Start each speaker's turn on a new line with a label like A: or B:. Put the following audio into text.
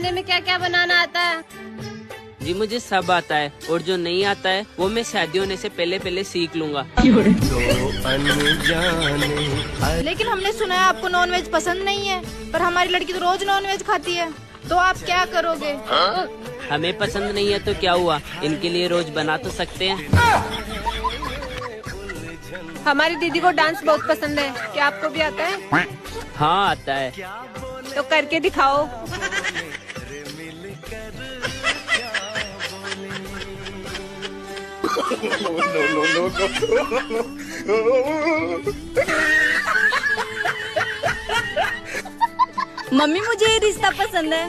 A: खाने में क्या क्या बनाना आता है?
B: जी मुझे सब आता है, और जो नहीं आता है वो मैं शादी होने से पहले सीख लूंगा।
C: लेकिन हमने सुना है आपको नॉनवेज पसंद नहीं है, पर हमारी लड़की तो रोज नॉनवेज खाती है, तो आप क्या करोगे?
B: हमें पसंद नहीं है तो क्या हुआ, इनके लिए रोज बना तो सकते हैं।
A: हमारी दीदी को डांस बहुत पसंद है, क्या आपको भी आता है?
B: हाँ आता है।
A: तो करके दिखाओ।
C: मम्मी मुझे ये रिश्ता पसंद है।